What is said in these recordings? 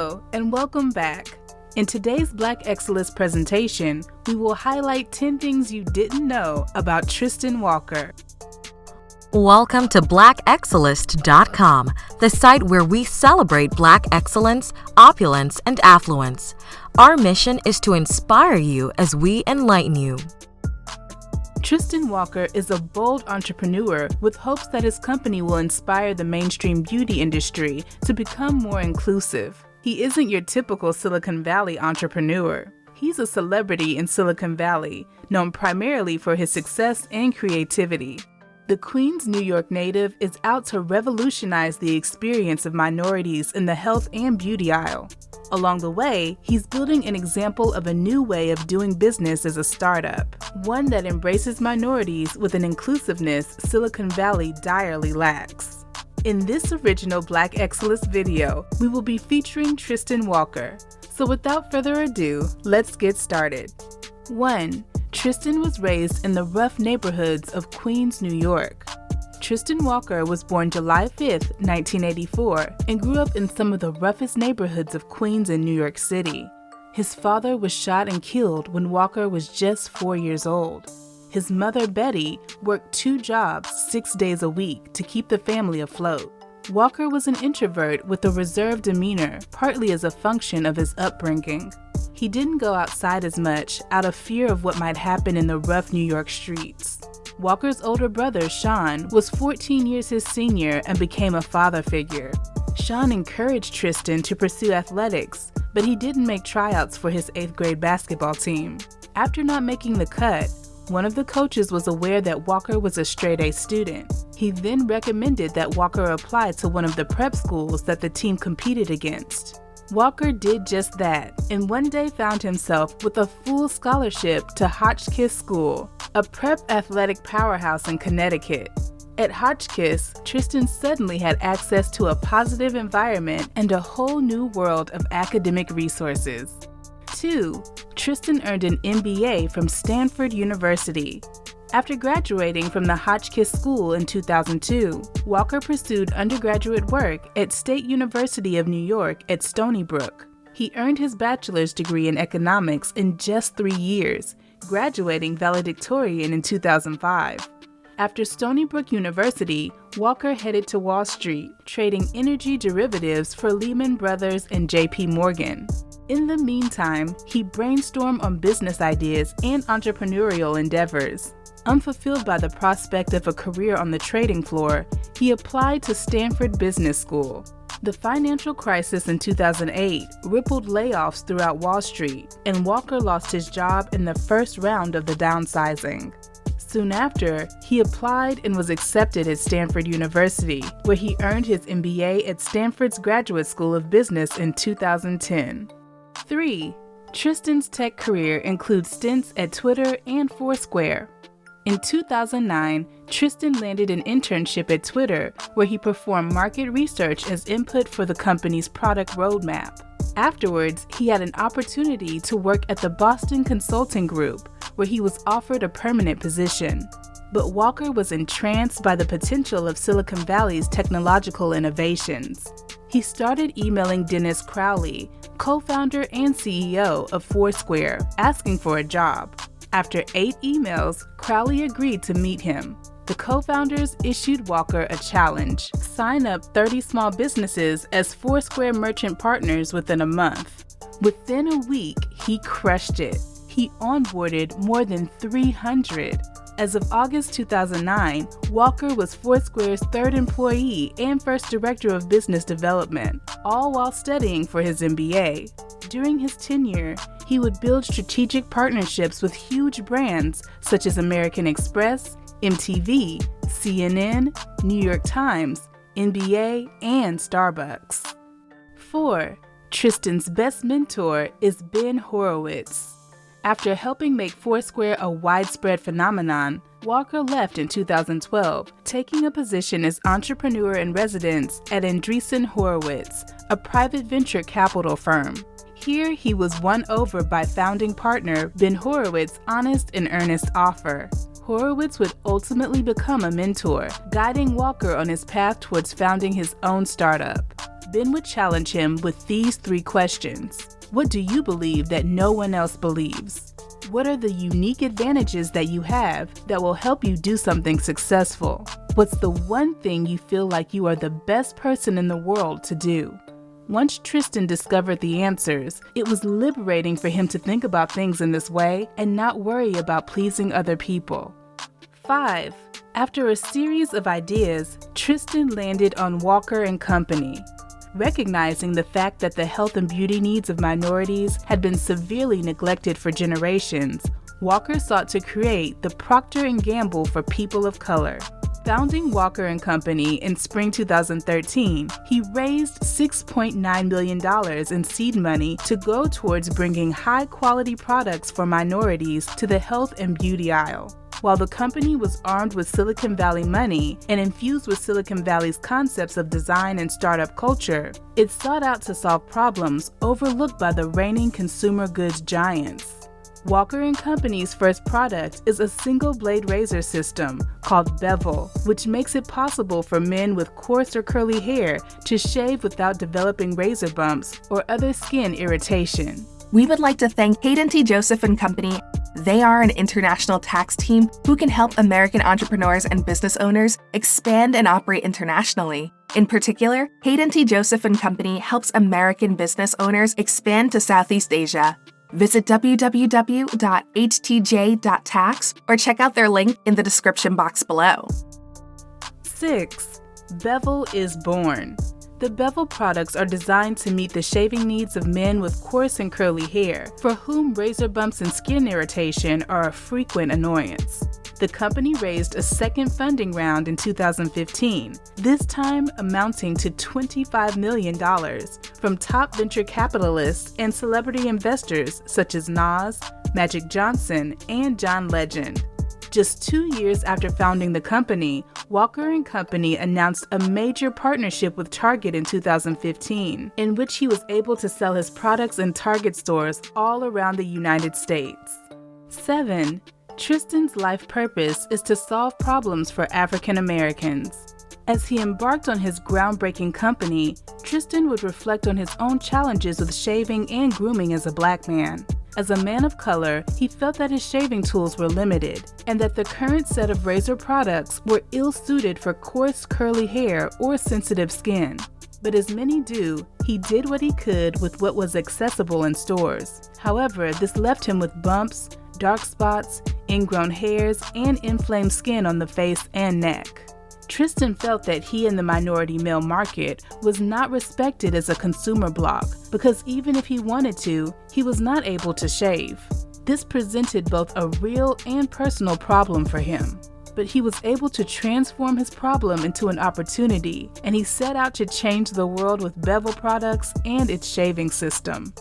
Hello, and welcome back. In today's Black Excellist presentation, we will highlight 10 things you didn't know about Tristan Walker. Welcome to blackexcellist.com, the site where we celebrate Black excellence, opulence, and affluence. Our mission is to inspire you as we enlighten you. Tristan Walker is a bold entrepreneur with hopes that his company will inspire the mainstream beauty industry to become more inclusive. He isn't your typical Silicon Valley entrepreneur. He's a celebrity in Silicon Valley, known primarily for his success and creativity. The Queens, New York native is out to revolutionize the experience of minorities in the health and beauty aisle. Along the way, he's building an example of a new way of doing business as a startup, one that embraces minorities with an inclusiveness Silicon Valley direly lacks. In this original Black Excellist video, we will be featuring Tristan Walker. So without further ado, let's get started. 1. Tristan was raised in the rough neighborhoods of Queens, New York. Tristan Walker was born July 5, 1984, and grew up in some of the roughest neighborhoods of Queens and New York City. His father was shot and killed when Walker was just 4 years old. His mother, Betty, worked 2 jobs 6 days a week to keep the family afloat. Walker was an introvert with a reserved demeanor, partly as a function of his upbringing. He didn't go outside as much out of fear of what might happen in the rough New York streets. Walker's older brother, Sean, was 14 years his senior and became a father figure. Sean encouraged Tristan to pursue athletics, but he didn't make tryouts for his 8th grade basketball team. After not making the cut, one of the coaches was aware that Walker was a straight-A student. He then recommended that Walker apply to one of the prep schools that the team competed against. Walker did just that, and one day found himself with a full scholarship to Hotchkiss School, a prep athletic powerhouse in Connecticut. At Hotchkiss, Tristan suddenly had access to a positive environment and a whole new world of academic resources. 2. Tristan earned an MBA from Stanford University. After graduating from the Hotchkiss School in 2002, Walker pursued undergraduate work at State University of New York at Stony Brook. He earned his bachelor's degree in economics in just 3 years, graduating valedictorian in 2005. After Stony Brook University, Walker headed to Wall Street, trading energy derivatives for Lehman Brothers and JP Morgan. In the meantime, he brainstormed on business ideas and entrepreneurial endeavors. Unfulfilled by the prospect of a career on the trading floor, he applied to Stanford Business School. The financial crisis in 2008 rippled layoffs throughout Wall Street, and Walker lost his job in the first round of the downsizing. Soon after, he applied and was accepted at Stanford University, where he earned his MBA at Stanford's Graduate School of Business in 2010. 3. Tristan's tech career includes stints at Twitter and Foursquare. In 2009, Tristan landed an internship at Twitter, where he performed market research as input for the company's product roadmap. Afterwards, he had an opportunity to work at the Boston Consulting Group, where he was offered a permanent position. But Walker was entranced by the potential of Silicon Valley's technological innovations. He started emailing Dennis Crowley, co-founder and CEO of Foursquare, asking for a job. After 8 emails, Crowley agreed to meet him. The co-founders issued Walker a challenge: sign up 30 small businesses as Foursquare merchant partners within a month. Within a week, he crushed it. He onboarded more than 300. As of August 2009, Walker was Foursquare's 3rd employee and first director of business development, all while studying for his MBA. During his tenure, he would build strategic partnerships with huge brands such as American Express, MTV, CNN, New York Times, NBA, and Starbucks. 4. Tristan's best mentor is Ben Horowitz. After helping make Foursquare a widespread phenomenon, Walker left in 2012, taking a position as entrepreneur in residence at Andreessen Horowitz, a private venture capital firm. Here, he was won over by founding partner Ben Horowitz's honest and earnest offer. Horowitz would ultimately become a mentor, guiding Walker on his path towards founding his own startup. Ben would challenge him with these 3 questions. What do you believe that no one else believes? What are the unique advantages that you have that will help you do something successful? What's the one thing you feel like you are the best person in the world to do? Once Tristan discovered the answers, it was liberating for him to think about things in this way and not worry about pleasing other people. 5. After a series of ideas, Tristan landed on Walker & Company. Recognizing the fact that the health and beauty needs of minorities had been severely neglected for generations, Walker sought to create the Procter & Gamble for people of color. Founding Walker & Company in spring 2013, he raised $6.9 million in seed money to go towards bringing high-quality products for minorities to the health and beauty aisle. While the company was armed with Silicon Valley money and infused with Silicon Valley's concepts of design and startup culture, it sought out to solve problems overlooked by the reigning consumer goods giants. Walker & Company's first product is a single-blade razor system called Bevel, which makes it possible for men with coarse or curly hair to shave without developing razor bumps or other skin irritation. We would like to thank Hayden T. Joseph & Company. They are an international tax team who can help American entrepreneurs and business owners expand and operate internationally. In particular, Hayden T. Joseph & Company helps American business owners expand to Southeast Asia. Visit www.htj.tax or check out their link in the description box below. 6. Bevel is born. The Bevel products are designed to meet the shaving needs of men with coarse and curly hair, for whom razor bumps and skin irritation are a frequent annoyance. The company raised a second funding round in 2015, this time amounting to $25 million from top venture capitalists and celebrity investors such as Nas, Magic Johnson, and John Legend. Just 2 years after founding the company, Walker & Company announced a major partnership with Target in 2015, in which he was able to sell his products in Target stores all around the United States. 7. Tristan's life purpose is to solve problems for African Americans. As he embarked on his groundbreaking company, Tristan would reflect on his own challenges with shaving and grooming as a Black man. As a man of color, he felt that his shaving tools were limited and that the current set of razor products were ill-suited for coarse, curly hair or sensitive skin. But as many do, he did what he could with what was accessible in stores. However, this left him with bumps, dark spots, ingrown hairs, and inflamed skin on the face and neck. Tristan felt that he and the minority male market was not respected as a consumer block because even if he wanted to, he was not able to shave. This presented both a real and personal problem for him. But he was able to transform his problem into an opportunity, and he set out to change the world with Bevel products and its shaving system.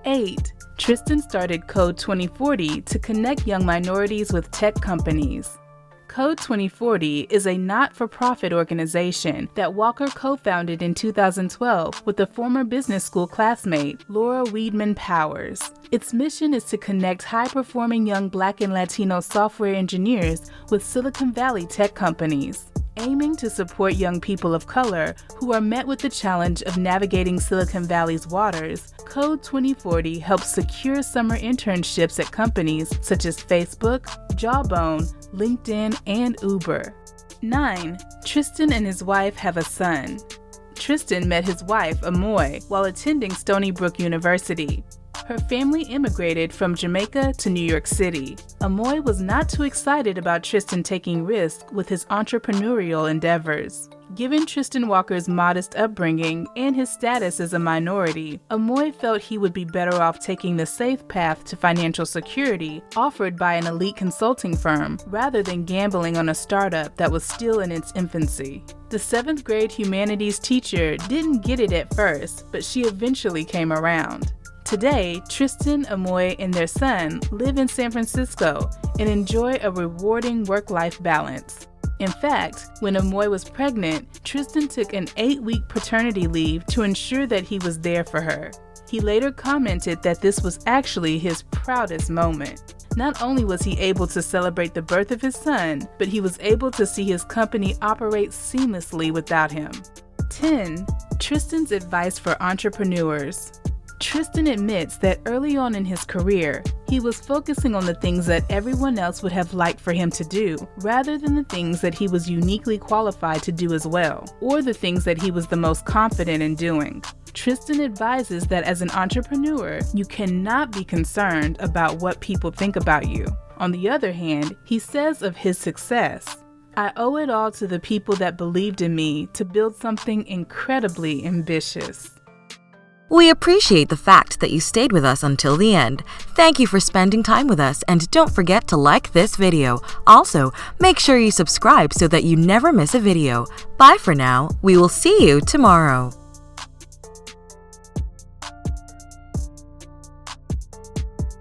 8. Tristan started Code 2040 to connect young minorities with tech companies. Code 2040 is a not-for-profit organization that Walker co-founded in 2012 with a former business school classmate, Laura Weedman Powers. Its mission is to connect high-performing young Black and Latino software engineers with Silicon Valley tech companies. Aiming to support young people of color who are met with the challenge of navigating Silicon Valley's waters, Code 2040 helps secure summer internships at companies such as Facebook, Jawbone, LinkedIn, and Uber. 9. Tristan and his wife have a son. Tristan met his wife, Amoy, while attending Stony Brook University. Her family immigrated from Jamaica to New York City. Amoy was not too excited about Tristan taking risks with his entrepreneurial endeavors. Given Tristan Walker's modest upbringing and his status as a minority, Amoy felt he would be better off taking the safe path to financial security offered by an elite consulting firm rather than gambling on a startup that was still in its infancy. The 7th grade humanities teacher didn't get it at first, but she eventually came around. Today, Tristan, Amoy, and their son live in San Francisco and enjoy a rewarding work-life balance. In fact, when Amoy was pregnant, Tristan took an 8-week paternity leave to ensure that he was there for her. He later commented that this was actually his proudest moment. Not only was he able to celebrate the birth of his son, but he was able to see his company operate seamlessly without him. 10. Tristan's advice for entrepreneurs. Tristan admits that early on in his career, he was focusing on the things that everyone else would have liked for him to do, rather than the things that he was uniquely qualified to do as well, or the things that he was the most confident in doing. Tristan advises that as an entrepreneur, you cannot be concerned about what people think about you. On the other hand, he says of his success, "I owe it all to the people that believed in me to build something incredibly ambitious." We appreciate the fact that you stayed with us until the end. Thank you for spending time with us, and don't forget to like this video. Also, make sure you subscribe so that you never miss a video. Bye for now. We will see you tomorrow.